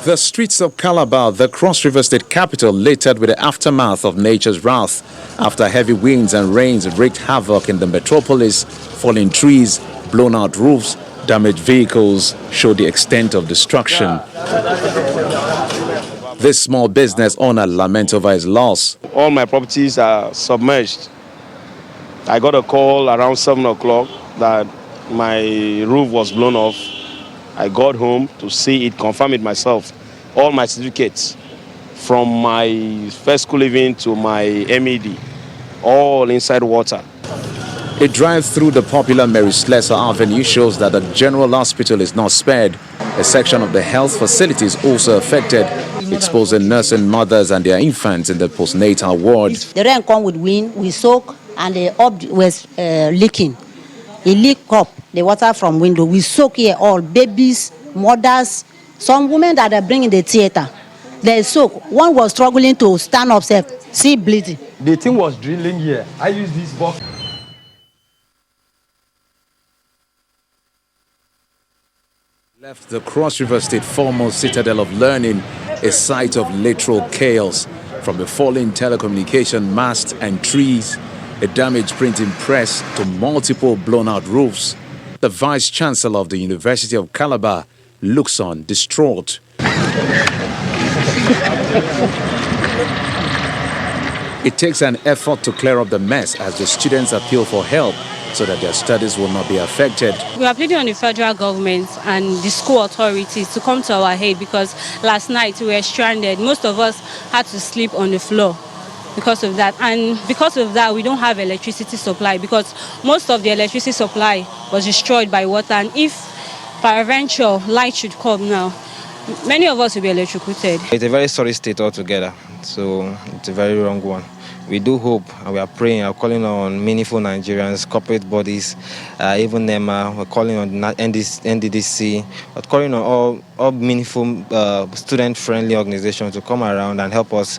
The streets of Calabar, the Cross River State capital, littered with the aftermath of nature's wrath after heavy winds and rains wreaked havoc in the metropolis. Falling trees, blown out roofs, damaged vehicles show the extent of destruction. This small business owner laments over his loss. All my properties are submerged. I got a call around 7 o'clock that my roof was blown off. I got home to see it, confirm it myself. All my certificates, from my first school leaving to my MED, all inside water. A drive through the popular Mary Slessor Avenue shows that the general hospital is not spared. A section of the health facility is also affected, exposing nursing mothers and their infants in the postnatal ward. The rain come with wind, we soak, and the up was leaking. It leaked up the water from window. We soak here all, babies, mothers, some women that are bringing the theater. They soak. One was struggling to stand up, see bleeding. The thing was drilling here. I used this box. Left the Cross River State foremost citadel of learning, a site of literal chaos, from a falling telecommunication mast and trees, a damaged printing press to multiple blown-out roofs. The Vice-Chancellor of the University of Calabar looks on distraught. It takes an effort to clear up the mess as the students appeal for help so that their studies will not be affected. We are pleading on the federal government and the school authorities to come to our aid because last night we were stranded. Most of us had to sleep on the floor because of that. And because of that, we don't have electricity supply because most of the electricity supply was destroyed by water. And if peradventure light should come now, many of us will be electrocuted. It's a very sorry state altogether, so it's a very wrong one. We do hope and we are praying, we're calling on meaningful Nigerians, corporate bodies, even NEMA, we're calling on NDDC, we're calling on all meaningful student-friendly organizations to come around and help us.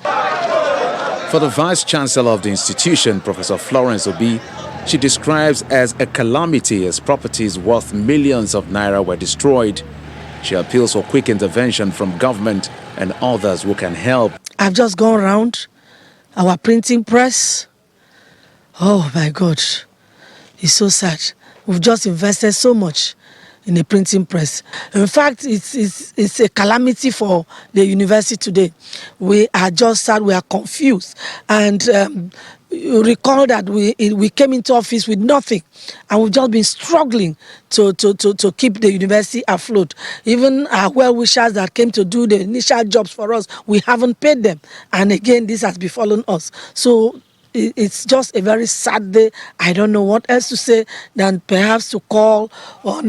For the Vice-Chancellor of the institution, Professor Florence Obi, she describes as a calamity as properties worth millions of naira were destroyed. She appeals for quick intervention from government and others who can help. I've just gone around our printing press. Oh my God, it's so sad. We've just invested so much in the printing press. In fact, it's a calamity for the university today. We are just sad, we are confused. And you recall that we came into office with nothing, and we've just been struggling to keep the university afloat. Even our well-wishers that came to do the initial jobs for us, we haven't paid them. And again, this has befallen us. So it's just a very sad day. I don't know what else to say than perhaps to call on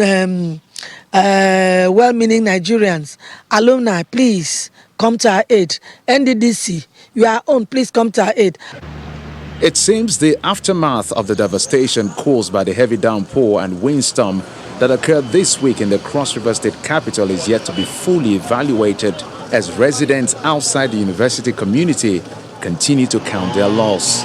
well-meaning Nigerians. Alumni, please come to our aid. NDDC, you are on, please come to our aid. It seems the aftermath of the devastation caused by the heavy downpour and windstorm that occurred this week in the Cross River State capital is yet to be fully evaluated as residents outside the university community continue to count their loss.